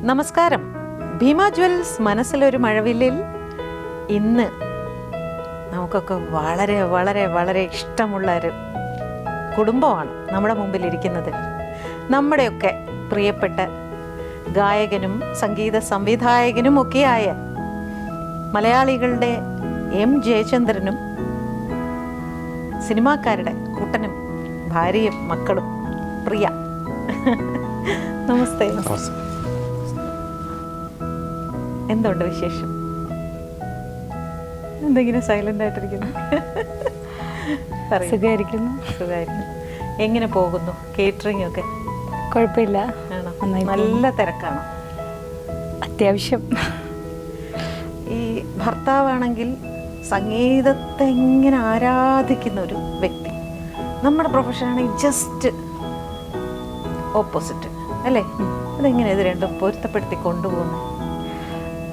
നമസ്കാരം. ഭീമ ജ്വൽസ് മനസ്സിലൊരു മഴവില്ലിൽ ഇന്ന് നമുക്കൊക്കെ വളരെ വളരെ വളരെ ഇഷ്ടമുള്ള ഒരു കുടുംബമാണ് നമ്മുടെ മുമ്പിലിരിക്കുന്നത്. നമ്മുടെയൊക്കെ പ്രിയപ്പെട്ട ഗായകനും സംഗീത സംവിധായകനും ഒക്കെയായ മലയാളികളുടെ എം ജയചന്ദ്രനും സിനിമാക്കാരുടെ കൂട്ടനും ഭാര്യയും മക്കളും പ്രിയ. നമസ്തേ. എന്തുണ്ട് വിശേഷം? എന്തെങ്കിലും സൈലന്റ് ആയിട്ടിരിക്കുന്നു? സുഖമായിരിക്കുന്നു. എങ്ങനെ പോകുന്നു കേറ്ററിംഗ് ഒക്കെ? കുഴപ്പമില്ല. നല്ല തിരക്കാണ്. അത്യാവശ്യം. ഈ ഭർത്താവാണെങ്കിൽ സംഗീതത്തെ ഇങ്ങനെ ആരാധിക്കുന്ന ഒരു വ്യക്തി. നമ്മുടെ പ്രൊഫഷനാണെങ്കിൽ ജസ്റ്റ് ഓപ്പോസിറ്റ് അല്ലേ? അതെങ്ങനെ ഇത് രണ്ടും പൊരുത്തപ്പെടുത്തി കൊണ്ടുപോകുന്നു?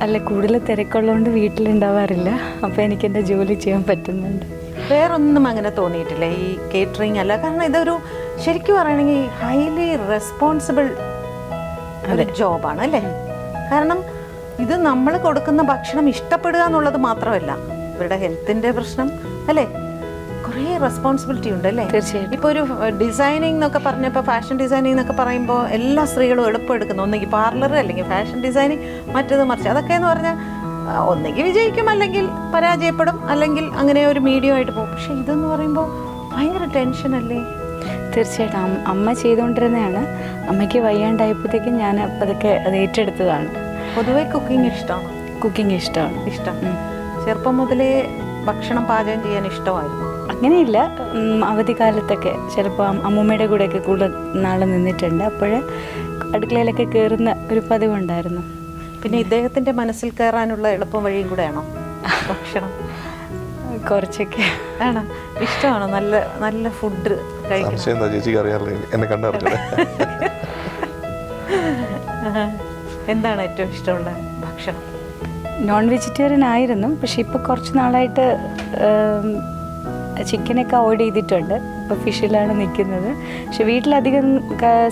അല്ല, കൂടുതൽ തിരക്കുള്ളതുകൊണ്ട് വീട്ടിലുണ്ടാവാറില്ല. അപ്പോൾ എനിക്ക് എൻ്റെ ജോലി ചെയ്യാൻ പറ്റുന്നുണ്ട്. വേറൊന്നും അങ്ങനെ തോന്നിയിട്ടില്ല ഈ കേറ്ററിംഗ് അല്ല? കാരണം ഇതൊരു ശരിക്കും പറയണമെങ്കിൽ ഹൈലി റെസ്പോൺസിബിൾ ഒരു ജോബാണ് അല്ലേ? കാരണം ഇത് നമ്മൾ കൊടുക്കുന്ന ഭക്ഷണം ഇഷ്ടപ്പെടുക എന്നുള്ളത് മാത്രമല്ല, ഇവരുടെ ഹെൽത്തിൻ്റെ പ്രശ്നം അല്ലേ? കുറേ റെസ്പോൺസിബിലിറ്റി ഉണ്ട് അല്ലേ? തീർച്ചയായിട്ടും. ഇപ്പോൾ ഒരു ഡിസൈനിങ് എന്നൊക്കെ പറഞ്ഞപ്പോൾ, ഫാഷൻ ഡിസൈനിങ് എന്നൊക്കെ പറയുമ്പോൾ എല്ലാ സ്ത്രീകളും എളുപ്പം എടുക്കുന്നു. ഒന്നെങ്കിൽ പാർലർ, അല്ലെങ്കിൽ ഫാഷൻ ഡിസൈനിങ്, മറ്റേത് മറിച്ച്. അതൊക്കെ എന്ന് പറഞ്ഞാൽ ഒന്നെങ്കിൽ വിജയിക്കും, അല്ലെങ്കിൽ പരാജയപ്പെടും, അല്ലെങ്കിൽ അങ്ങനെ ഒരു മീഡിയം ആയിട്ട് പോകും. പക്ഷെ ഇതെന്ന് പറയുമ്പോൾ ഭയങ്കര ടെൻഷൻ അല്ലേ? തീർച്ചയായിട്ടും. അമ്മ ചെയ്തുകൊണ്ടിരുന്നതാണ്. അമ്മയ്ക്ക് വയ്യാണ്ടായപ്പോഴത്തേക്കും ഞാൻ അതൊക്കെ അത് ഏറ്റെടുത്തതാണ്. പൊതുവെ കുക്കിംഗ് ഇഷ്ടമാണ്? കുക്കിംഗ് ഇഷ്ടമാണ്. ഇഷ്ടം. ചെറുപ്പം മുതലേ ഭക്ഷണം പാചകം ചെയ്യാൻ ഇഷ്ടമായിരുന്നു? അങ്ങനെയില്ല, അവധിക്കാലത്തൊക്കെ ചിലപ്പോൾ അമ്മൂമ്മയുടെ കൂടെയൊക്കെ കൂടുതൽ നാളെ നിന്നിട്ടുണ്ട്. അപ്പോൾ അടുക്കളയിലൊക്കെ കയറുന്ന ഒരു പതിവുണ്ടായിരുന്നു. പിന്നെ ഇദ്ദേഹത്തിൻ്റെ മനസ്സിൽ കയറാനുള്ള എളുപ്പം വഴിയും കൂടെയാണോ ഭക്ഷണം? കുറച്ചൊക്കെ ആണോ? ഇഷ്ടമാണോ നല്ല നല്ല ഫുഡ് കഴിക്കുന്നത്? എന്താണ് ഏറ്റവും ഇഷ്ടമുള്ള ഭക്ഷണം? നോൺ വെജിറ്റേറിയൻ ആയിരുന്നു, പക്ഷെ ഇപ്പോൾ കുറച്ച് നാളായിട്ട് ചിക്കനൊക്കെ അവോയ്ഡ് ചെയ്തിട്ടുണ്ട്. ഇപ്പോൾ ഫിഷിലാണ് നിൽക്കുന്നത്. പക്ഷെ വീട്ടിലധികം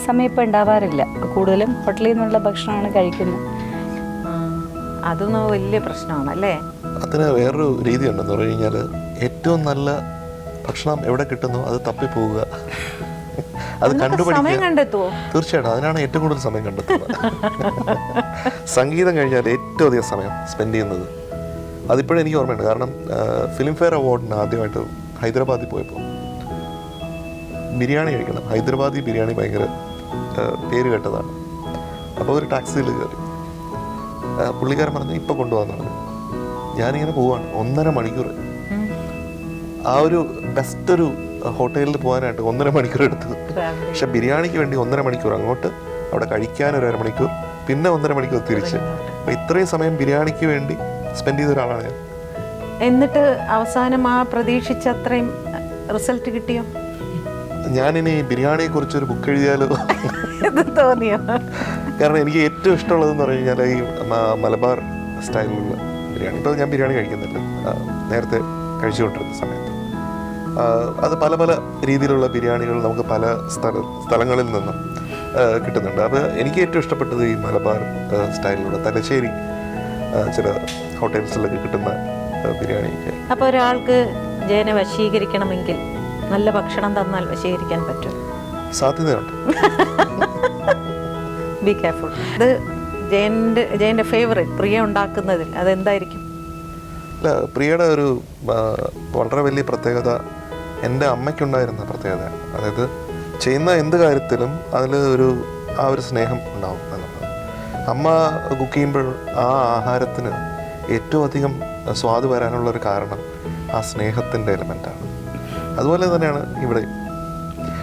സമയം ഇപ്പോൾ ഉണ്ടാവാറില്ല. കൂടുതലും ഹോട്ടലിൽ നിന്നുള്ള ഭക്ഷണമാണ് കഴിക്കുന്നത്. അതൊന്നും വലിയ പ്രശ്നമാണ് അല്ലേ? അതിന് വേറൊരു രീതി ഉണ്ടെന്ന് പറഞ്ഞു കഴിഞ്ഞാൽ, ഏറ്റവും നല്ല ഭക്ഷണം എവിടെ കിട്ടുന്നു അത് തപ്പിപ്പോവുക, അത് കണ്ടുപിടിക്കുക. തീർച്ചയായിട്ടും അതിനാണ് ഏറ്റവും കൂടുതൽ സമയം കണ്ടെത്തുന്നത്. സംഗീതം കഴിഞ്ഞാൽ ഏറ്റവും അധികം സമയം സ്പെൻഡ് ചെയ്യുന്നത് അതിപ്പോഴും എനിക്ക് ഓർമ്മയുണ്ട്. കാരണം ഫിലിം ഫെയർ അവാർഡിന് ആദ്യമായിട്ട് ഹൈദരാബാദിൽ പോയപ്പോൾ ബിരിയാണി കഴിക്കണം. ഹൈദരാബാദി ബിരിയാണി ഭയങ്കര പേര് കേട്ടതാണ്. അപ്പോൾ ഒരു ടാക്സിയിൽ കയറി. പുള്ളിക്കാരൻ പറഞ്ഞു ഇപ്പോൾ കൊണ്ടുപോകാൻ. ഞാനിങ്ങനെ പോവാണ്. 1.5 മണിക്കൂർ. ആ ഒരു ബെസ്റ്റ് ഒരു ഹോട്ടലിൽ പോകാനായിട്ട് 1.5 മണിക്കൂർ എടുത്തത്. പക്ഷെ ബിരിയാണിക്ക് വേണ്ടി 1.5 മണിക്കൂർ അങ്ങോട്ട്, അവിടെ കഴിക്കാൻ ഒരു 1.5 മണിക്കൂർ, പിന്നെ 1.5 മണിക്കൂർ തിരിച്ച്. അപ്പോൾ ഇത്രയും സമയം ബിരിയാണിക്ക് വേണ്ടി സ്പെൻഡ് ചെയ്ത ഒരാളാണ് ഞാൻ. എന്നിട്ട് അവസാനം ആ പ്രതീക്ഷിച്ച അത്രയും റിസൾട്ട് കിട്ടിയോ? ഞാനിനി ബിരിയാണിയെ കുറിച്ചൊരു ബുക്ക് എഴുതിയാലോ തോന്നിയോ? കാരണം എനിക്ക് ഏറ്റവും ഇഷ്ടമുള്ളതെന്ന് പറഞ്ഞു കഴിഞ്ഞാൽ ഈ മലബാർ സ്റ്റൈലിലുള്ള ബിരിയാണി. ഇപ്പോൾ ഞാൻ ബിരിയാണി കഴിക്കുന്നില്ല, നേരത്തെ കഴിച്ചുകൊണ്ടിരുന്ന സമയത്ത് അത് പല പല രീതിയിലുള്ള ബിരിയാണികൾ നമുക്ക് പല സ്ഥലങ്ങളിൽ നിന്നും കിട്ടുന്നുണ്ട്. അപ്പോൾ എനിക്ക് ഏറ്റവും ഇഷ്ടപ്പെട്ടത് ഈ മലബാർ സ്റ്റൈലിലുള്ള തലശ്ശേരി ചില ഹോട്ടൽസിലൊക്കെ കിട്ടുന്ന ബിരിയാണിയൊക്കെ. അപ്പോൾ ഒരാൾക്ക് ജയനെ വശീകരിക്കണമെങ്കിൽ നല്ല ഭക്ഷണം തന്നാൽ വശീകരിക്കാൻ പറ്റും? സാധ്യതയുണ്ട്. Be careful. ഇത് ജയൻ്റെ ഫേവറേറ്റ് പ്രിയ ഉണ്ടാക്കുന്നതിൽ അതെന്തായിരിക്കും? അല്ല, പ്രിയയുടെ ഒരു വളരെ വലിയ പ്രത്യേകത എൻ്റെ അമ്മയ്ക്കുണ്ടായിരുന്ന പ്രത്യേകതയാണ്. അതായത് ചെയ്യുന്ന എന്ത് കാര്യത്തിലും അതിൽ ആ ഒരു സ്നേഹം ഉണ്ടാവും എന്നുള്ളത്. അമ്മ കുക്ക് ചെയ്യുമ്പോൾ ആ ആഹാരത്തിന് ഏറ്റവും അധികം സ്വാദ് വരാനുള്ളൊരു കാരണം ആ സ്നേഹത്തിൻ്റെ എലമെൻ്റാണ്. അതുപോലെ തന്നെയാണ് ഇവിടെ.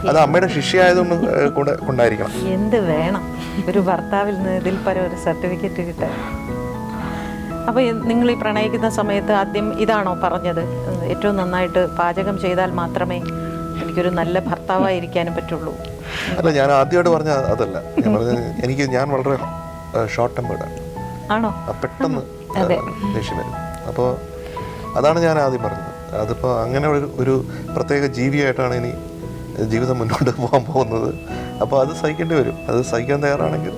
അത് അമ്മയുടെ ശിഷ്യയായതുകൊണ്ട് കൊണ്ടായിരിക്കണം. എന്ത് വേണം ഒരു ഭർത്താവിൽ നിന്ന് ഇതിൽ പരം ഒരു സർട്ടിഫിക്കറ്റ് കിട്ടാൻ? അപ്പോൾ നിങ്ങൾ ഈ പ്രണയിക്കുന്ന സമയത്ത് ആദ്യം ഇതാണോ പറഞ്ഞത്, ഏറ്റവും നന്നായിട്ട് പാചകം ചെയ്താൽ മാത്രമേ എനിക്കൊരു നല്ല ഭർത്താവായിരിക്കാനും പറ്റുള്ളൂ? അല്ല, ഞാൻ ആദ്യമായിട്ട് പറഞ്ഞ അതല്ല. ഞാൻ പറഞ്ഞത് ഞാൻ വളരെ ഷോർട്ട് ടെമ്പേർഡാണ്. ആണോ? പെട്ടെന്ന് ദേഷ്യം വരും. അപ്പോൾ അതാണ് ഞാൻ ആദ്യം പറഞ്ഞത്. അതിപ്പോൾ അങ്ങനെ ഒരു പ്രത്യേക ജീവിയായിട്ടാണ് ഇനി ജീവിതം മുന്നോട്ട് പോകാൻ പോകുന്നത്. അപ്പോൾ അത് സഹിക്കേണ്ടി വരും. അത് സഹിക്കാൻ തയ്യാറാണെങ്കിൽ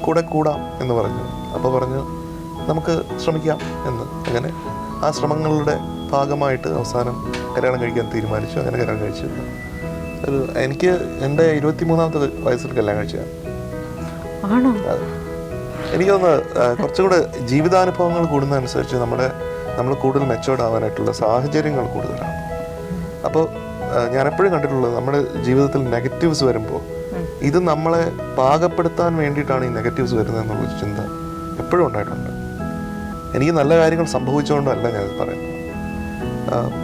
കൂടെ കൂടാം എന്ന് പറഞ്ഞു. അപ്പോൾ പറഞ്ഞു നമുക്ക് ശ്രമിക്കാം എന്ന്. അങ്ങനെ ആ ശ്രമങ്ങളുടെ ഭാഗമായിട്ട് അവസാനം കല്യാണം കഴിക്കാൻ തീരുമാനിച്ചു. അങ്ങനെ കല്യാണം കഴിച്ചു. എനിക്ക് എൻ്റെ 23-ാമത്തെ വയസ്സിൽ കല്യാണം കഴിച്ചതാണ്. ആണോ? എനിക്കൊന്ന് കുറച്ചുകൂടെ ജീവിതാനുഭവങ്ങൾ കൂടുന്നതനുസരിച്ച് നമ്മൾ കൂടുതൽ മെച്ചോർഡ് ആവാനായിട്ടുള്ള സാഹചര്യങ്ങൾ കൂടുതലാണ്. അപ്പോൾ ഞാൻ എപ്പോഴും കണ്ടിട്ടുള്ളത്, നമ്മുടെ ജീവിതത്തിൽ നെഗറ്റീവ്സ് വരുമ്പോൾ ഇത് നമ്മളെ പാകപ്പെടുത്താൻ വേണ്ടിയിട്ടാണ് ഈ നെഗറ്റീവ്സ് വരുന്നത് എന്നുള്ള ചിന്ത എപ്പോഴും ഉണ്ടായിട്ടുണ്ട്. എനിക്ക് നല്ല കാര്യങ്ങൾ സംഭവിച്ചുകൊണ്ടല്ല ഞാനിത് പറയുന്നത്.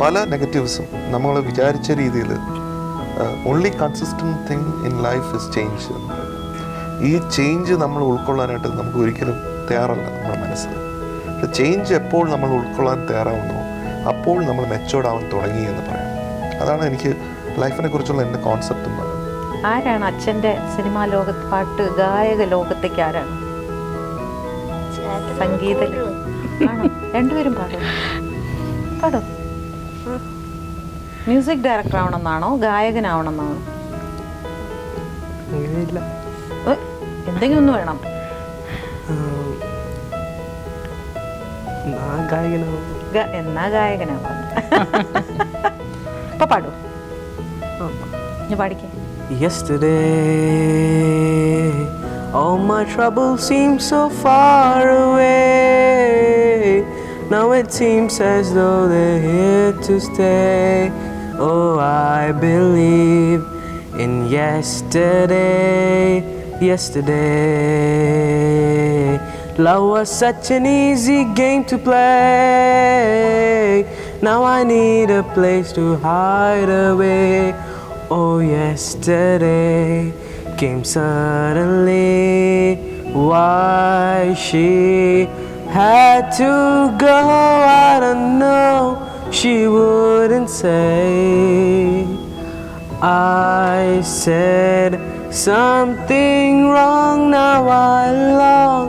പല നെഗറ്റീവ്സും നമ്മൾ വിചാരിച്ച രീതിയിൽ only consistent thing in life is change. ഈ ചേഞ്ച് നമ്മൾ ഉൾക്കൊള്ളാനായിട്ട് നമുക്ക് ഒരിക്കലും തയ്യാറല്ല നമ്മുടെ മനസ്സ്. ചേഞ്ച് എപ്പോൾ നമ്മൾ ഉൾക്കൊള്ളാൻ തയ്യാറാവുന്നു അപ്പോൾ നമ്മൾ മെച്ചോർഡ് ആവാൻ തുടങ്ങി എന്ന് പറയാം. അതാണ് എനിക്ക് ലൈഫിനെ കുറിച്ചുള്ള എൻ്റെ കോൺസെപ്റ്റ് എന്ന് പറയുന്നത്. ആരാണ് അച്ഛൻ്റെ സിനിമാ ലോകത്ത്, പാട്ട് ഗായക ലോകത്തേക്ക് ആരാണ്? സംഗീത ആണോ? രണ്ടുപേരും പാടും? മ്യൂസിക് ഡയറക്ടർ ആവണമെന്നാണോ ഗായകനാവണമെന്നാണോ? എന്തെങ്കിലും ഒന്ന് വേണം. എന്നാ ഗായകനാവാം. ഇപ്പൊ പാടൂ. ഞാൻ പാടിക്കേ. Yesterday, all my troubles seem so far away. Now it seems as though they're here to stay. Oh, I believe in yesterday. Love was such an easy game to play. Now I need a place to hide away. Oh, yesterday came suddenly. Why she had to go, I don't know. She wouldn't say. I said something wrong. Now I long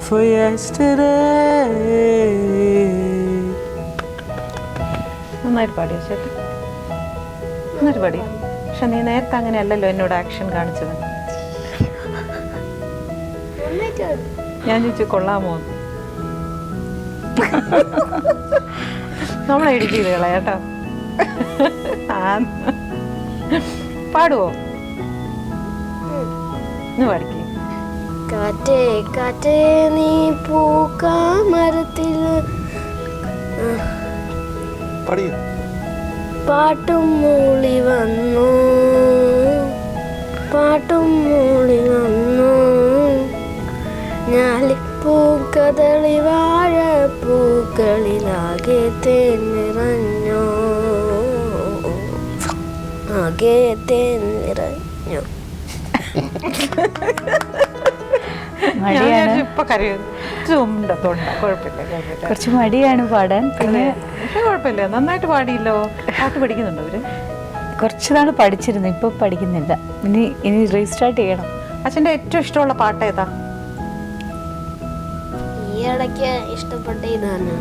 for yesterday. നന്നായിട്ട് പാടിയോ ചേട്ടൻ? നന്നായിട്ട് പാടിയോ? പക്ഷെ നീ നേരത്തെ അങ്ങനെയല്ലല്ലോ എന്നോട് action കാണിച്ചത്. ഞാൻ ചോദിച്ചു കൊള്ളാമോ? നമ്മളെ ഇടുക്കി ഇത് കളയാട്ടോ. പാടുവോ? ഇന്ന് പാടിക്കേ. കാറ്റേ കാറ്റേ നീ പൂക്കാമരത്തിൽ പാട്ടും മൂളി വന്നു, പാട്ടും മൂളി വന്നു. ഞാലിപ്പൂക്കതളി വാഴപ്പൂക്കളിലാകെ തേൻ നിറഞ്ഞു, ആകെ തേൻ നിറഞ്ഞു. ഇപ്പൊ കരയുന്നു. കുറച്ച് മടിയാണ് പാടാൻ. പിന്നെ കുഴപ്പമില്ല, നന്നായിട്ട് പാടിയല്ലോ. പാട്ട് പഠിക്കുന്നുണ്ടോ അവര്? കുറച്ച് നാൾ പഠിച്ചിരുന്നു, ഇപ്പൊ പഠിക്കുന്നില്ല. ഇനി റീസ്റ്റാർട്ട് ചെയ്യണം. അച്ഛൻ്റെ ഏറ്റവും ഇഷ്ടമുള്ള പാട്ട് ഏതാ? ഈ ഇടയ്ക്ക് ഇഷ്ടപ്പെട്ട ഇതാണ്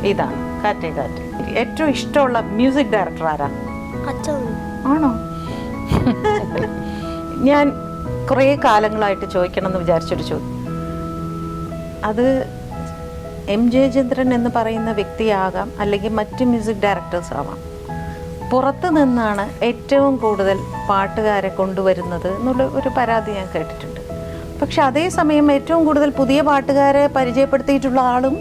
കാറ്റേ കാറ്റ്. ഏറ്റവും ഇഷ്ടമുള്ള മ്യൂസിക് ഡയറക്ടർ ആരാ? അച്ഛൻ. ആണോ? ഞാൻ കുറേ കാലങ്ങളായിട്ട് ചോദിക്കണം എന്ന് വിചാരിച്ചൊരു ചോദ്യം. അത് എം ജയചന്ദ്രൻ എന്ന് പറയുന്ന വ്യക്തിയാകാം, അല്ലെങ്കിൽ മറ്റ് മ്യൂസിക് ഡയറക്ടേഴ്സ് ആവാം. പുറത്ത് നിന്നാണ് ഏറ്റവും കൂടുതൽ പാട്ടുകാരെ കൊണ്ടുവരുന്നത് എന്നുള്ള ഒരു പരാതി ഞാൻ കേട്ടിട്ടുണ്ട്. പക്ഷെ അതേസമയം ഏറ്റവും കൂടുതൽ പുതിയ പാട്ടുകാരെ പരിചയപ്പെടുത്തിയിട്ടുള്ള ആളും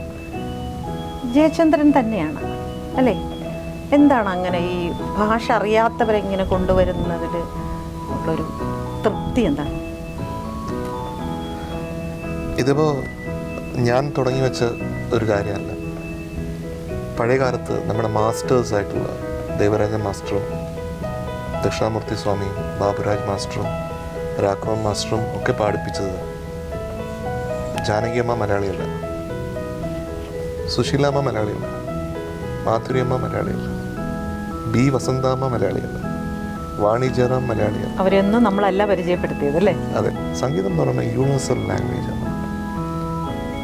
ജയചന്ദ്രൻ തന്നെയാണ്, അല്ലേ? എന്താണ് അങ്ങനെ ഈ ഭാഷ അറിയാത്തവരെ ഇങ്ങനെ കൊണ്ടുവരുന്നതിൽ ഉള്ളൊരു തൃപ്തി എന്താണ്? ഇതിപ്പോൾ ഞാൻ തുടങ്ങി വെച്ച ഒരു കാര്യമല്ല. പഴയ കാലത്ത് നമ്മുടെ മാസ്റ്റേഴ്സായിട്ടുള്ള ദേവരാജൻ മാസ്റ്ററും ദക്ഷിണാമൂർത്തി സ്വാമിയും ബാബുരാജ് മാസ്റ്ററും രാഘവൻ മാസ്റ്ററും ഒക്കെ പാടിപ്പിച്ചത്. ജാനകിയമ്മ മലയാളിയല്ല, സുശീലാമ്മ മലയാളിയല്ല, മാധുര്യമ്മ മലയാളിയല്ല, ബി വസന്താമ്മ മലയാളിയല്ല, വാണി ജയറാം മലയാളിയല്ല. അവരെയൊന്നും നമ്മളല്ല പരിചയപ്പെടുത്തിയത്, അല്ലേ? അതെ. സംഗീതം എന്ന് പറയുന്നത് യൂണിവേഴ്സൽ ലാംഗ്വേജാണ്.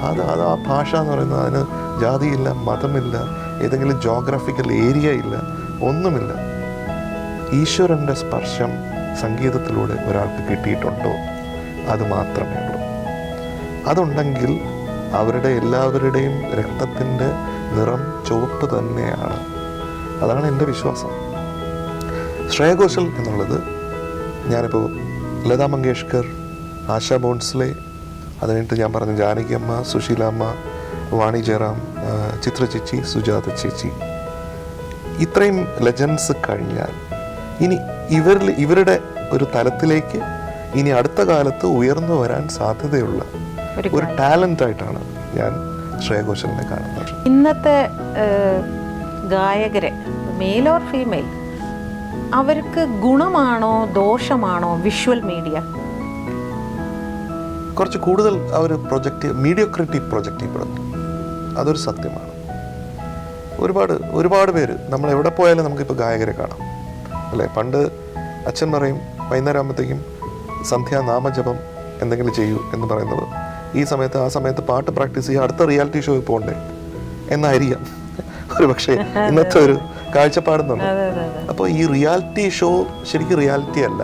അത് ആ ഭാഷ എന്ന് പറയുന്നത് അതിന് ജാതിയില്ല, മതമില്ല, ഏതെങ്കിലും ജോഗ്രഫിക്കൽ ഏരിയ ഇല്ല, ഒന്നുമില്ല. ഈശ്വരൻ്റെ സ്പർശം സംഗീതത്തിലൂടെ ഒരാൾക്ക് കിട്ടിയിട്ടുണ്ടോ അത് മാത്രമേ ഉള്ളൂ. അതുണ്ടെങ്കിൽ അവരുടെ എല്ലാവരുടെയും രക്തത്തിൻ്റെ നിറം ചുവപ്പ് തന്നെയാണ്. അതാണ് എൻ്റെ വിശ്വാസം. ശ്രേയ ഘോഷൽ എന്നുള്ളത്, ഞാനിപ്പോൾ ലതാ മങ്കേഷ്കർ, ആശാ ഭോൺസ്ലെ, അത് കഴിഞ്ഞിട്ട് ഞാൻ പറഞ്ഞ ജാനകി അമ്മ, സുശീല അമ്മ, വാണി ജയറാം, ചിത്ര ചേച്ചി, സുജാത ചേച്ചി, ഇത്രയും ലെജൻസ് കഴിഞ്ഞാൽ ഇനി ഇവരുടെ ഒരു തലത്തിലേക്ക് ഇനി അടുത്ത കാലത്ത് ഉയർന്നു വരാൻ സാധ്യതയുള്ള ഒരു ടാലൻ്റ് ആയിട്ടാണ് ഞാൻ ശ്രേയ ഘോഷലിനെ കാണുന്നത്. ഇന്നത്തെ ഗായകരെ, മെയിൽ ഓർ ഫീമെയിൽ, അവർക്ക് ഗുണമാണോ ദോഷമാണോ വിഷ്വൽ മീഡിയ? കുറച്ച് കൂടുതൽ അവർ മീഡിയോക്രിറ്റി പ്രൊജക്റ്റ് ചെയ്യപ്പെടുന്നു. അതൊരു സത്യമാണ്. ഒരുപാട് പേര്, നമ്മൾ എവിടെ പോയാലും നമുക്കിപ്പോൾ ഗായകരെ കാണാം അല്ലേ? പണ്ട് അച്ഛൻ പറയും വൈകുന്നേരം ആകുമ്പോഴത്തേക്കും സന്ധ്യാനാമജപം എന്തെങ്കിലും ചെയ്യൂ എന്ന് പറയുന്നത് ഈ സമയത്ത് ആ സമയത്ത് പാട്ട് പ്രാക്ടീസ് ചെയ്യുക, അടുത്ത റിയാലിറ്റി ഷോയിൽ പോകണ്ടേ എന്നായിരിക്കാം ഒരു പക്ഷേ ഇന്നത്തെ ഒരു കാഴ്ചപ്പാടെന്നുള്ളത്. അപ്പോൾ ഈ റിയാലിറ്റി ഷോ ശരിക്കും റിയാലിറ്റി അല്ല.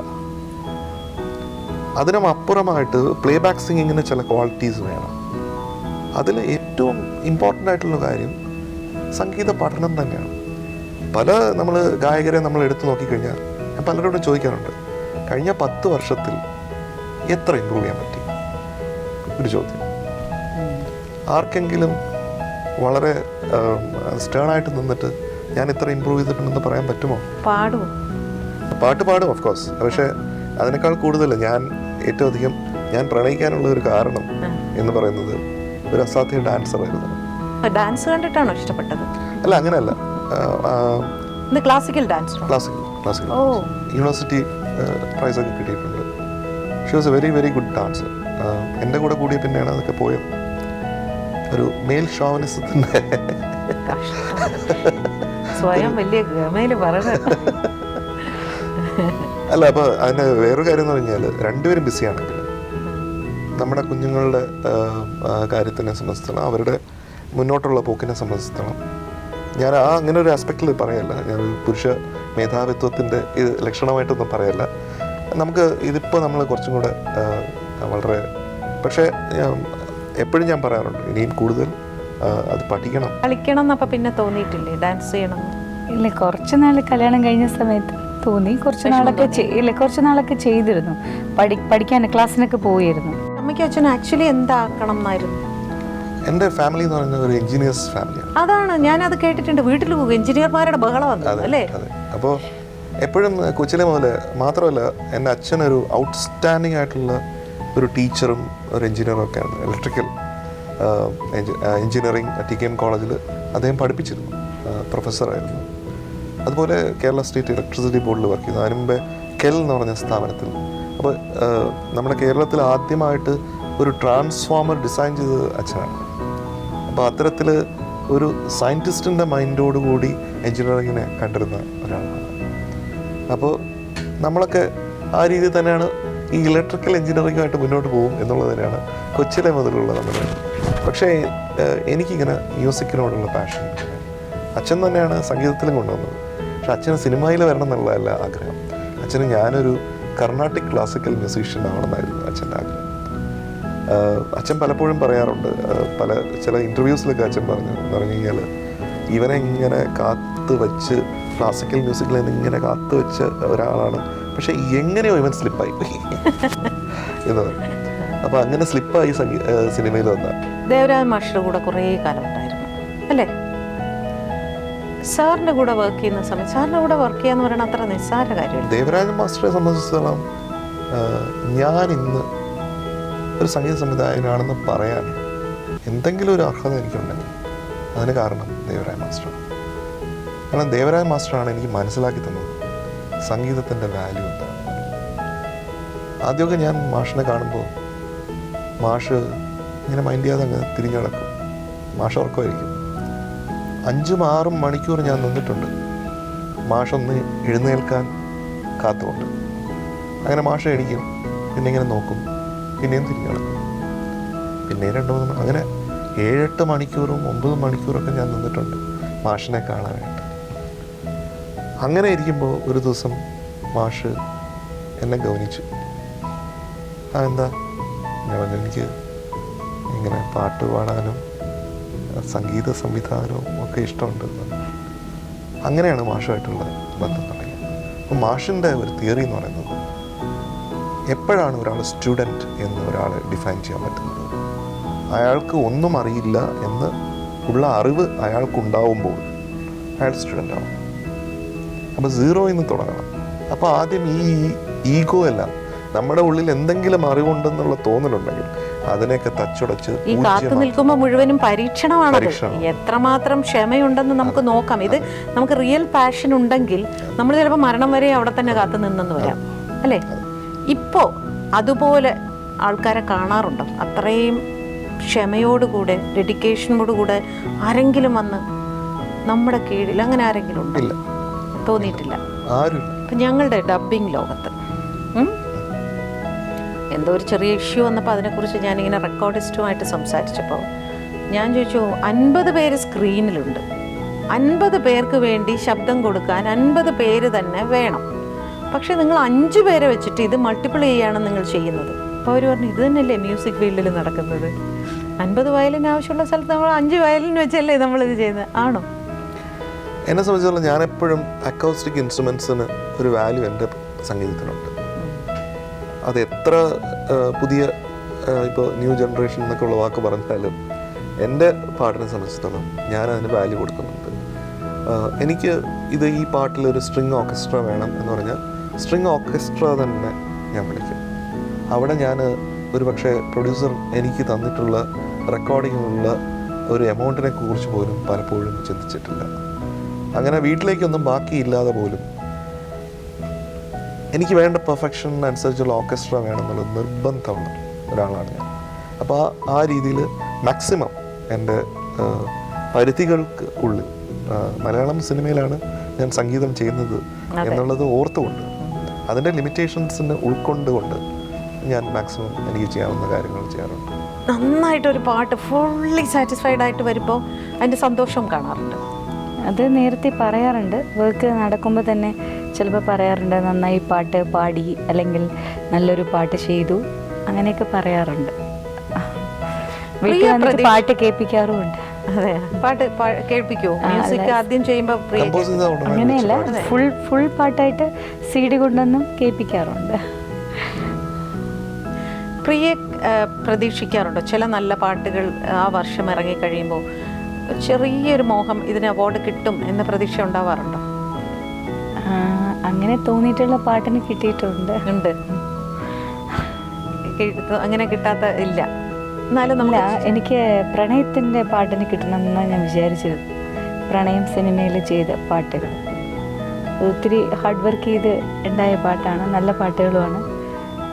അതിനും അപ്പുറമായിട്ട് പ്ലേ ബാക്ക് സിംഗിങ്ങിന് ചില ക്വാളിറ്റീസ് വേണം. അതിൽ ഏറ്റവും ഇമ്പോർട്ടൻ്റ് ആയിട്ടുള്ള കാര്യം സംഗീത പഠനം തന്നെയാണ്. നമ്മൾ ഗായകരെ നമ്മൾ എടുത്തു നോക്കിക്കഴിഞ്ഞാൽ ഞാൻ പലരോടും ചോദിക്കാറുണ്ട്, കഴിഞ്ഞ 10 വർഷത്തിൽ എത്ര ഇമ്പ്രൂവ് ചെയ്യാൻ പറ്റി? ഒരു ചോദ്യം. ആർക്കെങ്കിലും വളരെ സ്റ്റേണായിട്ട് നിന്നിട്ട് ഞാൻ ഇത്ര ഇമ്പ്രൂവ് ചെയ്തിട്ടുണ്ടെന്ന് പറയാൻ പറ്റുമോ? പാട്ട് പാടും ഓഫ് കോഴ്സ്. പക്ഷേ അതിനേക്കാൾ കൂടുതൽ ഏറ്റവും അധികം ഞാൻ പ്രണയിക്കാനുള്ള ഒരു കാരണം എന്ന് പറയുന്നത് ഒരു അസാധ്യ ഡാൻസർ ആയിരുന്നു. ഡാൻസ് കണ്ടിട്ടാണോ ഇഷ്ടപ്പെട്ടത്? അല്ല, അങ്ങനെയല്ല. Classical dance. Classical university prize ഒക്കെ കിട്ടിയിട്ടുണ്ട്. She was a very very good dancer. എൻ്റെ കൂടെ കൂടിയ പിന്നെയാണ് അതൊക്കെ പോയത്. ഒരു മെയിൽ ഷോവനിസത്തിൻ്റെ സ്വയം വലിയ ഗമയില് പറഞ്ഞത്. അല്ല, അപ്പോൾ അതിൻ്റെ വേറൊരു കാര്യം എന്ന് പറഞ്ഞാൽ രണ്ടുപേരും ബിസിയാണെങ്കിൽ നമ്മുടെ കുഞ്ഞുങ്ങളുടെ കാര്യത്തിനെ സംബന്ധിച്ചിടത്തോളം, അവരുടെ മുന്നോട്ടുള്ള പോക്കിനെ സംബന്ധിച്ചിടത്തോളം, ഞാൻ അങ്ങനെ ഒരു ആസ്പെക്റ്റിൽ പറയല്ല, ഞാനൊരു പുരുഷ മേധാവിത്വത്തിൻ്റെ ഇത് ലക്ഷണമായിട്ടൊന്നും പറയല്ല. നമുക്ക് ഇതിപ്പോൾ നമ്മൾ കുറച്ചും കൂടെ വളരെ, പക്ഷേ എപ്പോഴും ഞാൻ പറയാറുണ്ട് ഇനിയും കൂടുതൽ അത് കളിക്കണം എന്നപ്പോൾ പിന്നെ തോന്നിയിട്ടില്ലേ ഡാൻസ് ചെയ്യണം? ഇല്ല, കുറച്ച് നാൾ കല്യാണം കഴിഞ്ഞ സമയത്ത് തോന്നി. കുറച്ച് നാളൊക്കെ ചെയ്തിരുന്നു. പഠിക്കാൻ ക്ലാസ്സിനൊക്കെ പോയിരുന്നു. അമ്മയ്ക്ക് അച്ഛൻ ആക്ച്വലി എന്താക്കണം എന്നായിരുന്നു? എൻ്റെ ഫാമിലി എന്ന് പറയുന്നത് ഒരു എഞ്ചിനീയേഴ്സ് ഫാമിലിയാണ്. അതാണ്, ഞാനത് കേട്ടിട്ടുണ്ട്. വീട്ടിൽ എഞ്ചിനീയർമാരുടെ ബഹളം വന്നത് അല്ലേ? അതെ. അപ്പോൾ എപ്പോഴും കൊച്ചിലെ മുതൽ, മാത്രമല്ല എൻ്റെ അച്ഛനൊരു ഔട്ട്സ്റ്റാൻഡിങ് ആയിട്ടുള്ള ഒരു ടീച്ചറും ഒരു എഞ്ചിനീയറും ഒക്കെയാണ്. ഇലക്ട്രിക്കൽ എഞ്ചിനീയറിംഗ് TKM കോളേജിൽ അദ്ദേഹം പഠിപ്പിച്ചിരുന്നു, പ്രൊഫസറായിരുന്നു. അതുപോലെ കേരള സ്റ്റേറ്റ് ഇലക്ട്രിസിറ്റി ബോർഡിൽ വർക്ക് ചെയ്തു. അതിന് മുമ്പേ KEL എന്ന് പറഞ്ഞ സ്ഥാപനത്തിൽ. അപ്പോൾ നമ്മുടെ കേരളത്തിൽ ആദ്യമായിട്ട് ഒരു ട്രാൻസ്ഫോമർ ഡിസൈൻ ചെയ്തത് അച്ഛനാണ്. അപ്പോൾ അത്തരത്തിൽ ഒരു സയൻറ്റിസ്റ്റിൻ്റെ മൈൻഡോടുകൂടി എൻജിനീയറിങ്ങിനെ കണ്ടിരുന്ന ഒരാളാണ്. അപ്പോൾ നമ്മളൊക്കെ ആ രീതിയിൽ തന്നെയാണ് ഈ ഇലക്ട്രിക്കൽ എൻജിനീയറിങ്ങുമായിട്ട് മുന്നോട്ട് പോകും എന്നുള്ളത് തന്നെയാണ് കൊച്ചിലെ മുതലുള്ള നമ്മുടെ. പക്ഷേ എനിക്കിങ്ങനെ മ്യൂസിക്കിനോടുള്ള പാഷൻ അച്ഛൻ തന്നെയാണ് സംഗീതത്തിലും കൊണ്ടുവന്നത്. പക്ഷെ അച്ഛന് സിനിമയിൽ വരണം എന്നുള്ളതല്ല ആഗ്രഹം. അച്ഛന് ഞാനൊരു കർണാട്ടിക് ക്ലാസിക്കൽ മ്യൂസീഷ്യൻ ആവണമെന്നായിരുന്നു അച്ഛൻ്റെ ആഗ്രഹം. അച്ഛൻ പലപ്പോഴും പറയാറുണ്ട്, ചില ഇൻ്റർവ്യൂസിലൊക്കെ അച്ഛൻ പറഞ്ഞു കഴിഞ്ഞാൽ ഇവനെ ഇങ്ങനെ കാത്തു വെച്ച് ക്ലാസിക്കൽ മ്യൂസിക്കിൽ നിന്ന് ഇങ്ങനെ കാത്തു വെച്ച ഒരാളാണ്, പക്ഷെ എങ്ങനെയോ ഇവൻ സ്ലിപ്പായി പോയി എന്ന് പറഞ്ഞു. അപ്പോൾ അങ്ങനെ സ്ലിപ്പായി സിനിമയിൽ വന്ന ദേവരാജൻ മാഷിൻ്റെ കൂടെ കുറേ കാലം ഉണ്ടായിരുന്നു അല്ലേ? സാറിൻ്റെ കൂടെ വർക്ക് ചെയ്യുന്ന സമയത്ത്, സാറിൻ്റെ കൂടെ വർക്ക് ചെയ്യാന്ന് പറയുന്നത് അത്ര നിസ്സാര കാര്യമില്ല. ദേവരാജൻ മാസ്റ്ററെ സംബന്ധിച്ചിടത്തോളം ഞാൻ ഇന്ന് ഒരു സംഗീത സംവിധായകനാണെന്ന് പറയാൻ എന്തെങ്കിലും ഒരു അർഹത എനിക്കുണ്ടെങ്കിൽ അതിന് കാരണം ദേവരാജൻ മാസ്റ്ററാണ്. കാരണം ദേവരാജൻ മാസ്റ്ററാണ് എനിക്ക് മനസ്സിലാക്കി തന്നത് സംഗീതത്തിൻ്റെ വാല്യൂ എന്താണ്. ആദ്യമൊക്കെ ഞാൻ മാഷിനെ കാണുമ്പോൾ മാഷ് ഇങ്ങനെ മൈൻഡ് ചെയ്യാതെ അങ്ങ് തിരിഞ്ഞു നടക്കും. മാഷ് ഉറക്കമായിരിക്കും. 5-6 മണിക്കൂർ ഞാൻ നിന്നിട്ടുണ്ട് മാഷൊന്ന് എഴുന്നേൽക്കാൻ കാത്തുകൊണ്ട്. അങ്ങനെ മാഷ് എണീക്കും, പിന്നെ ഇങ്ങനെ നോക്കും, പിന്നെയും തിരിഞ്ഞു നടക്കും, പിന്നെ 2-3 അങ്ങനെ 7-8 മണിക്കൂറും 9 മണിക്കൂറൊക്കെ ഞാൻ നിന്നിട്ടുണ്ട് മാഷിനെ കാണാനായിട്ട്. അങ്ങനെ ഇരിക്കുമ്പോൾ ഒരു ദിവസം മാഷ് എന്നെ ഗൗനിച്ചു. എന്താ? ഞാൻ പറഞ്ഞു, എനിക്ക് ഇങ്ങനെ പാട്ട് പാടാനും സംഗീത സംവിധാനവും ഒക്കെ ഇഷ്ടമുണ്ട്. അങ്ങനെയാണ് മാഷുമായിട്ടുള്ള ബന്ധം തുടങ്ങിയത്. അപ്പോൾ മാഷിൻ്റെ ഒരു തിയറി എന്ന് പറയുന്നത്, എപ്പോഴാണ് ഒരാൾ സ്റ്റുഡൻറ്റ് എന്ന് ഒരാളെ ഡിഫൈൻ ചെയ്യാൻ പറ്റുന്നത്? അയാൾക്ക് ഒന്നും അറിയില്ല എന്ന് ഉള്ള അറിവ് അയാൾക്കുണ്ടാവുമ്പോൾ അയാൾ സ്റ്റുഡൻ്റ് ആവും. അപ്പോൾ സീറോയിൽ നിന്ന് തുടങ്ങണം. അപ്പോൾ ആദ്യം ഈ ഈഗോ എല്ലാം, നമ്മുടെ ഉള്ളിൽ എന്തെങ്കിലും അറിവുണ്ടെന്നുള്ള തോന്നലുണ്ടെങ്കിൽ അതിനെയൊക്കെ തച്ചുടച്ച് ഈ കാത്തു നിൽക്കുമ്പോൾ മുഴുവനും പരീക്ഷണമാണ്. എത്രമാത്രം ക്ഷമയുണ്ടെന്ന് നമുക്ക് നോക്കാം. ഇത് നമുക്ക് റിയൽ പാഷൻ ഉണ്ടെങ്കിൽ നമ്മൾ ചിലപ്പോൾ മരണം വരെ അവിടെ തന്നെ കാത്തു നിന്നെന്ന് വരാം, അല്ലേ? ഇപ്പോൾ അതുപോലെ ആൾക്കാരെ കാണാറുണ്ടോ? അത്രയും ക്ഷമയോടുകൂടെ, ഡെഡിക്കേഷനോടുകൂടെ ആരെങ്കിലും വന്ന് നമ്മുടെ കീഴിൽ അങ്ങനെ ആരെങ്കിലും ഉണ്ടോ? തോന്നിയിട്ടില്ല. ഇപ്പം ഞങ്ങളുടെ ഡബ്ബിംഗ് ലോകത്ത് എന്തോ ഒരു ചെറിയ ഇഷ്യൂ വന്നപ്പോൾ അതിനെക്കുറിച്ച് ഞാനിങ്ങനെ റെക്കോർഡിസ്റ്റുമായിട്ട് സംസാരിച്ചപ്പോൾ ഞാൻ ചോദിച്ചു, 50 പേര് സ്ക്രീനിലുണ്ട്, 50 പേർക്ക് വേണ്ടി ശബ്ദം കൊടുക്കാൻ 50 പേര് തന്നെ വേണം. പക്ഷേ നിങ്ങൾ 5 പേരെ വെച്ചിട്ട് ഇത് മൾട്ടിപ്പിൾ ചെയ്യാണ് നിങ്ങൾ ചെയ്യുന്നത്. അപ്പോൾ അവർ പറഞ്ഞു, ഇത് തന്നെയല്ലേ മ്യൂസിക് ഫീൽഡിൽ നടക്കുന്നത്? 50 വയലിൻ ആവശ്യമുള്ള സ്ഥലത്ത് നമ്മൾ 5 വയലിൻ വെച്ചല്ലേ നമ്മളിത് ചെയ്യുന്നത്, ആണോ? എന്നെ സംബന്ധിച്ചിടത്തോളം ഞാനെപ്പോഴും അക്കൗസ്റ്റിക് ഇൻസ്ട്രുമെൻസിന് ഒരു വാല്യൂ എൻ്റെ സംഗീതത്തിനുണ്ട്. അത് എത്ര പുതിയ ഇപ്പോൾ ന്യൂ ജനറേഷൻ എന്നൊക്കെ ഉള്ള വാക്ക് പറഞ്ഞാലും എൻ്റെ പാട്ടിനെ സംബന്ധിച്ചിടത്തോളം ഞാനതിന് വാല്യൂ കൊടുക്കുന്നുണ്ട്. എനിക്ക് ഇത് ഈ പാട്ടിലൊരു സ്ട്രിങ് ഓർക്കസ്ട്ര വേണം എന്ന് പറഞ്ഞാൽ സ്ട്രിങ് ഓർക്കസ്ട്ര തന്നെ ഞാൻ വിളിക്കും. അവിടെ ഞാൻ ഒരു പക്ഷേ പ്രൊഡ്യൂസർ എനിക്ക് തന്നിട്ടുള്ള റെക്കോർഡിങ്ങിനുള്ള ഒരു എമൗണ്ടിനെ കുറിച്ച് പോലും പലപ്പോഴും ചിന്തിച്ചിട്ടില്ല. അങ്ങനെ വീട്ടിലേക്കൊന്നും ബാക്കിയില്ലാതെ പോലും എനിക്ക് വേണ്ട പെർഫെക്ഷനനുസരിച്ചുള്ള ഓർക്കസ്ട്ര വേണമെന്നുള്ള നിർബന്ധമുള്ള ഒരാളാണ് ഞാൻ. അപ്പോൾ ആ രീതിയിൽ മാക്സിമം എൻ്റെ പരിധികൾക്ക് ഉള്ളിൽ, മലയാളം സിനിമയിലാണ് ഞാൻ സംഗീതം ചെയ്യുന്നത് എന്നുള്ളത് ഓർത്തുകൊണ്ട്, അതിൻ്റെ ലിമിറ്റേഷൻസിന് ഉൾക്കൊണ്ടുകൊണ്ട് ഞാൻ മാക്സിമം എനിക്ക് ചെയ്യാവുന്ന കാര്യങ്ങൾ ചെയ്യാറുണ്ട്. നന്നായിട്ടൊരു പാട്ട് ഫുള്ളി സാറ്റിസ്ഫൈഡ് ആയിട്ട് വരുമ്പോൾ അതിൻ്റെ സന്തോഷം കാണാറുണ്ട്. അത് നേരത്തെ പറയാറുണ്ട്. വർക്ക് നടക്കുമ്പോൾ തന്നെ ചിലപ്പോൾ പറയാറുണ്ട്, നന്നായി പാട്ട് പാടി, അല്ലെങ്കിൽ നല്ലൊരു പാട്ട് ചെയ്തു, അങ്ങനെയൊക്കെ പറയാറുണ്ട്. വീട്ടിൽ വന്നിട്ട് പാട്ട് കേൾപ്പിക്കാറുമുണ്ട്. അതെ, പാട്ട് കേൾപ്പിക്കുമോ? മ്യൂസിക് ആദ്യം ചെയ്യുമ്പോൾ അങ്ങനെയല്ല, ഫുൾ പാട്ടായിട്ട് CD കൊണ്ടൊന്നും കേൾപ്പിക്കാറുണ്ട്. പ്രിയ പ്രതീക്ഷിക്കാറുണ്ടോ ചില നല്ല പാട്ടുകൾ ആ വർഷം ഇറങ്ങിക്കഴിയുമ്പോൾ ചെറിയൊരു മോഹം ഇതിന് അവാർഡ് കിട്ടും എന്ന പ്രതീക്ഷ ഉണ്ടാവാറുണ്ടോ? അങ്ങനെ തോന്നിയിട്ടുള്ള പാട്ടിന് കിട്ടിയിട്ടുണ്ട്. അങ്ങനെ കിട്ടാത്ത ഇല്ല. എന്നാലും നമ്മൾ എനിക്ക് പ്രണയത്തിൻ്റെ പാട്ടിന് കിട്ടണം എന്നാണ് ഞാൻ വിചാരിച്ചത്. പ്രണയം സിനിമയിൽ ചെയ്ത പാട്ടുകൾ ഒത്തിരി ഹാർഡ് വർക്ക് ചെയ്ത് ഉണ്ടായ പാട്ടാണ്, നല്ല പാട്ടുകളുമാണ്.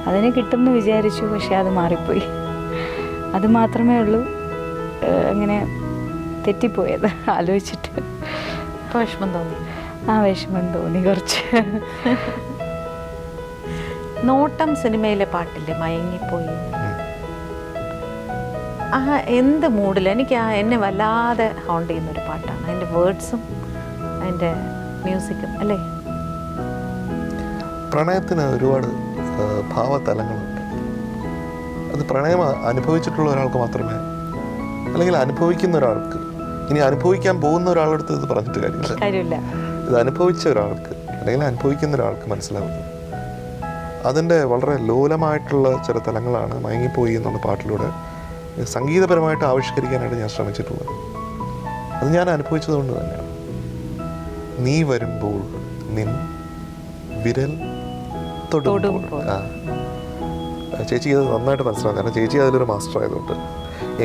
അതിന് കിട്ടുമെന്ന് വിചാരിച്ചു, പക്ഷെ അത് മാറിപ്പോയി. അത് മാത്രമേ ഉള്ളൂ അങ്ങനെ തെറ്റിപ്പോയത്. ആലോചിച്ചിട്ട് വിഷമം തോന്നി. വിഷമം തോന്നി കുറച്ച്. നോട്ടം സിനിമയിലെ പാട്ടില്ലേ, മയങ്ങിപ്പോയി, എന്ത് മൂഡിൽ എനിക്ക് എന്നെ വല്ലാതെ ഹോണ്ട് ചെയ്യുന്നൊരു പാട്ടാണ്. അതിൻ്റെ വേർഡ്സും അതിൻ്റെ മ്യൂസിക്കും അല്ലേ. പ്രണയത്തിന് ഒരുപാട് ഭാവതലങ്ങളുണ്ട്. അത് പ്രണയം അനുഭവിച്ചിട്ടുള്ള ഒരാൾക്ക് മാത്രമേ, അല്ലെങ്കിൽ അനുഭവിക്കുന്ന ഒരാൾക്ക്, ഇനി അനുഭവിക്കാൻ പോകുന്ന ഒരാളടുത്ത് ഇത് പറഞ്ഞിട്ട് കാര്യമില്ല. ഇത് അനുഭവിച്ച ഒരാൾക്ക് അല്ലെങ്കിൽ അനുഭവിക്കുന്ന ഒരാൾക്ക് മനസ്സിലാവുന്നു. അതിൻ്റെ വളരെ ലോലമായിട്ടുള്ള ചില തലങ്ങളാണ് മയങ്ങിപ്പോയി എന്നുള്ള പാട്ടിലൂടെ സംഗീതപരമായിട്ട് ആവിഷ്കരിക്കാനായിട്ട് ഞാൻ ശ്രമിച്ചിട്ടുള്ളത്. അത് ഞാൻ അനുഭവിച്ചതുകൊണ്ട് തന്നെയാണ്. നീ വരുമ്പോൾ നിൻ വിരൽ തൊടുമ്പോൾ. ചേച്ചിക്ക് അത് നന്നായിട്ട് മനസ്സിലാവും, കാരണം ചേച്ചി അതിലൊരു മാസ്റ്റർ ആയതുകൊണ്ട്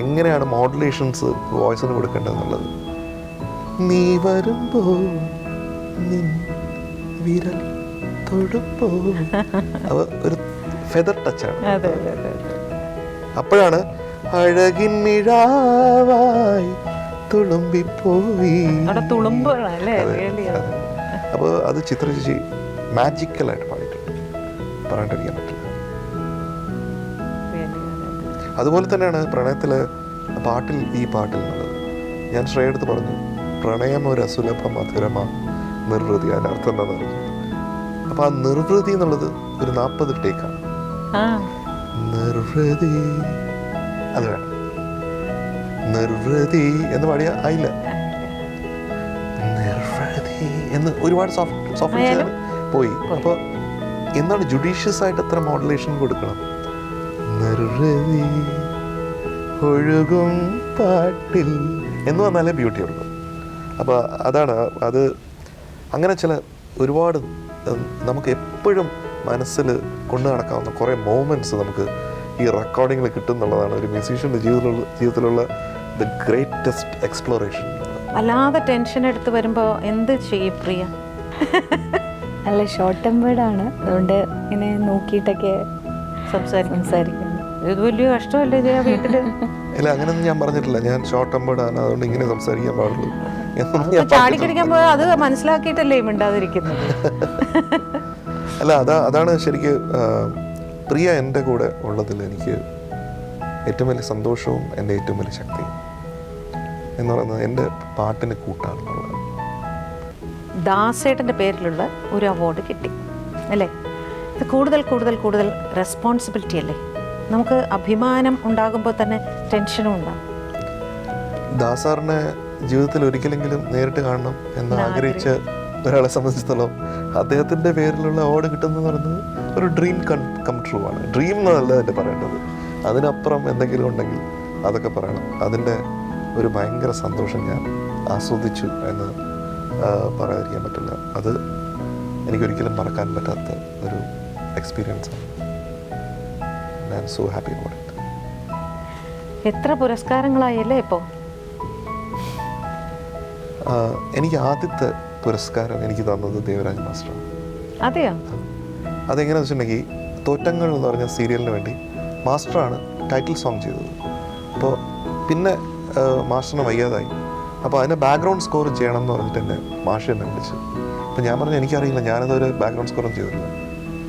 എങ്ങനെയാണ് മോഡുലേഷൻസ് വോയിസിന് കൊടുക്കേണ്ടതെന്നുള്ളത്. നീ വരുമ്പോൾ നിൻ വിരൽ തൊടുമ്പോൾ അവ ഒരു ഫെദർ ടച്ചാണ്. അപ്പോഴാണ് അഴകിൻ മിഴാവായി തുളുമ്പിപ്പോയി. അപ്പോൾ അത് ചിത്ര ചേച്ചി മാജിക്കലായിട്ട് പാടിയിട്ടുണ്ട്, പറയാണ്ടിരിക്കാൻ പറ്റില്ല. അതുപോലെ തന്നെയാണ് പ്രണയത്തിലെ പാട്ടിൽ, ഈ പാട്ടിൽ എന്നുള്ളത് ഞാൻ ശ്രേയെടുത്ത് പറഞ്ഞു, പ്രണയം ഒരു അസുലഭ മധുരമാ നിർവൃതി. അതിൻ്റെ അർത്ഥം എന്താണെന്ന് പറഞ്ഞു. അപ്പോൾ ആ നിർവൃതി എന്നുള്ളത് ഒരു 40 ടേക്കാണ്. നിർവൃതി അത് വേണം. നിർവൃതി എന്ന് പാടിയ ആയില്ല. നിർവൃതി എന്ന് ഒരുപാട് സോഫ്റ്റ് പോയി. അപ്പോൾ എന്താണ് ജുഡീഷ്യസ് ആയിട്ട് എത്ര മോഡുലേഷൻ കൊടുക്കണം. നിർവൃതി ഒഴുകും പാട്ടിൽ എന്ന് വന്നാലേ ബ്യൂട്ടി ഉള്ളൂ. അപ്പോൾ അതാണ് അത്. അങ്ങനെ ചില ഒരുപാട് നമുക്ക് എപ്പോഴും മനസ്സിൽ കൊണ്ടു നടക്കാവുന്ന കുറേ മൊമെൻറ്റ്സ് നമുക്ക് ഈ റെക്കോർഡിങ്ങിൽ കിട്ടും എന്നുള്ളതാണ് ഒരു മ്യൂസീഷ്യൻ്റെ ജീവിതത്തിലുള്ള ദ ഗ്രേറ്റസ്റ്റ് എക്സ്പ്ലോറേഷൻ. വല്ലാതെ ടെൻഷൻ എടുത്ത് വരുമ്പോൾ എന്ത് ചെയ്യും പ്രിയ? നല്ല ഷോർട്ട് ടെമ്പേർഡാണ്, അതുകൊണ്ട് ഇങ്ങനെ നോക്കിയിട്ടൊക്കെ സംസാരിക്കുന്നു. ഇത് വലിയ കഷ്ടമല്ലേ ചെയ്യാ വീട്ടില്? ഇല്ല, അങ്ങനെയൊന്നും ഞാൻ പറഞ്ഞിട്ടില്ല. ഞാൻ ഷോർട്ട് ടെമ്പേർഡാണ്, അതുകൊണ്ട് ഇങ്ങനെ സംസാരിക്കാൻ പാടുള്ളൂ എന്നൊന്നും ഞാൻ ചാടിക്കടിക്കാൻ പോയാൽ അത് മനസ്സിലാക്കിയിട്ടല്ലേ മിണ്ടാതിരിക്കുന്നത്. അല്ല, അതാണ് ശരിക്ക് പ്രിയ എൻ്റെ കൂടെ ഉള്ളതിൽ എനിക്ക് ഏറ്റവും വലിയ സന്തോഷവും എൻ്റെ ഏറ്റവും വലിയ ശക്തിയും എന്ന് പറയുന്നത് എൻ്റെ പാട്ടിന് കൂട്ടാണെന്നുള്ളത്. ദാസേട്ടൻ്റെ പേരിലുള്ള ഒരു അവാർഡ് കിട്ടി അല്ലേ? ഇത് കൂടുതൽ കൂടുതൽ കൂടുതൽ റെസ്പോൺസിബിലിറ്റി അല്ലേ? നമുക്ക് അഭിമാനം ഉണ്ടാകുമ്പോൾ തന്നെ ടെൻഷനും ഉണ്ടാകും. ദാസാറിനെ ജീവിതത്തിൽ ഒരിക്കലെങ്കിലും നേരിട്ട് കാണണം എന്ന് ആഗ്രഹിച്ച ഒരാളെ സംബന്ധിച്ചിടത്തോളം അദ്ദേഹത്തിൻ്റെ പേരിലുള്ള അവാർഡ് കിട്ടുന്നത് പറയുന്നത് ഒരു ഡ്രീം കം ട്രൂ ആണ്. ഡ്രീം എന്നല്ല എൻ്റെ പറയേണ്ടത്, അതിനപ്പുറം എന്തെങ്കിലും ഉണ്ടെങ്കിൽ അതൊക്കെ പറയണം. അതിൻ്റെ ഒരു ഭയങ്കര സന്തോഷം ഞാൻ ആസ്വദിച്ചു എന്ന് പറയാതിരിക്കാൻ പറ്റില്ല. അത് എനിക്കൊരിക്കലും മറക്കാൻ പറ്റാത്ത ഒരു എക്സ്പീരിയൻസ് ആണ്. I am so happy about it. എത്ര പുരസ്കാരങ്ങളായല്ലേ ഇപ്പോൾ? എനിക്ക് ആദ്യത്തെ പുരസ്കാരം എനിക്ക് തന്നത് ദേവരാജ് മാസ്റ്ററാണ്. അതെയോ? അതെങ്ങനെയാണെന്ന് വെച്ചിട്ടുണ്ടെങ്കിൽ തോറ്റങ്ങൾ എന്ന് പറഞ്ഞ സീരിയലിന് വേണ്ടി മാസ്റ്ററാണ് ടൈറ്റിൽ സോങ് ചെയ്തത്. അപ്പോൾ പിന്നെ മാസ്റ്ററിന് വയ്യാതായി. അപ്പോൾ അതിന് ബാക്ക്ഗ്രൗണ്ട് സ്കോർ ചെയ്യണം എന്ന് പറഞ്ഞിട്ട് എന്നെ മാഷ് എന്നെ വിളിച്ചു. അപ്പോൾ ഞാൻ പറഞ്ഞു എനിക്കറിയില്ല, ഞാനതൊരു ബാക്ക്ഗ്രൗണ്ട് സ്കോറും ചെയ്തിട്ടില്ല,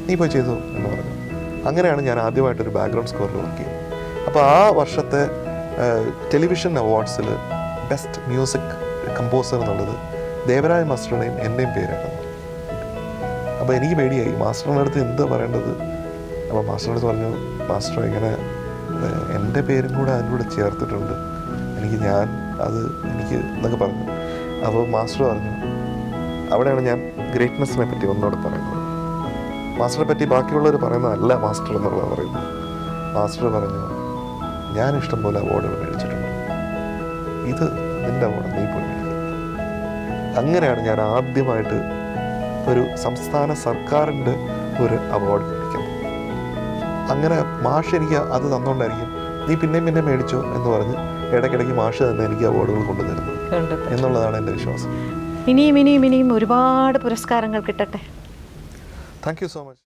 നീ പോയി ചെയ്തോ എന്ന് പറഞ്ഞു. അങ്ങനെയാണ് ഞാൻ ആദ്യമായിട്ടൊരു ബാക്ക്ഗ്രൗണ്ട് സ്കോറിൽ വർക്ക് ചെയ്തത്. അപ്പോൾ ആ വർഷത്തെ ടെലിവിഷൻ അവാർഡ്സിൽ ബെസ്റ്റ് മ്യൂസിക് കമ്പോസർ എന്നുള്ളത് ദേവരാജ് മാസ്റ്ററുടെയും എൻ്റെയും പേരായിരുന്നു. അപ്പോൾ എനിക്ക് പേടിയായി, മാസ്റ്ററിൻ്റെ അടുത്ത് എന്താ പറയേണ്ടത്. അപ്പോൾ മാസ്റ്ററിൻ്റെ അടുത്ത് പറഞ്ഞു, മാസ്റ്റർ ഇങ്ങനെ എൻ്റെ പേരും കൂടെ അതിലൂടെ ചേർത്തിട്ടുണ്ട്, എനിക്ക് എന്നൊക്കെ പറഞ്ഞു. അപ്പോൾ മാസ്റ്റർ പറഞ്ഞു, അവിടെയാണ് ഞാൻ ഗ്രേറ്റ്നെസ്സിനെ പറ്റി ഒന്നുകൂടെ പറയുന്നത്. മാസ്റ്ററെ പറ്റി ബാക്കിയുള്ളവർ പറയുന്നതല്ല മാസ്റ്റർ എന്നുള്ളത് പറയുന്നത്. മാസ്റ്റർ പറഞ്ഞു, ഞാൻ ഇഷ്ടം പോലെ അവാർഡുകൾ മേടിച്ചിട്ടുണ്ട്, ഇത് നിൻ്റെ അവാർഡ്, നീ പോയി മേടിക്കുക. അങ്ങനെയാണ് ഞാൻ ആദ്യമായിട്ട് ഒരു സംസ്ഥാന സർക്കാരിൻ്റെ ഒരു അവാർഡ് മേടിക്കുന്നത്. അങ്ങനെ മാഷ് എനിക്ക് അത് തന്നുകൊണ്ടായിരിക്കും നീ പിന്നെയും മേടിച്ചോ എന്ന് പറഞ്ഞ് ഇടയ്ക്കിടയ്ക്ക് മാഷ് തന്നെ എനിക്ക് അവാർഡുകൾ കൊണ്ടുതരുന്നത് എന്നുള്ളതാണ് എൻ്റെ വിശ്വാസം. ഇനിയും ഒരുപാട് പുരസ്കാരങ്ങൾ കിട്ടട്ടെ. Thank you so much.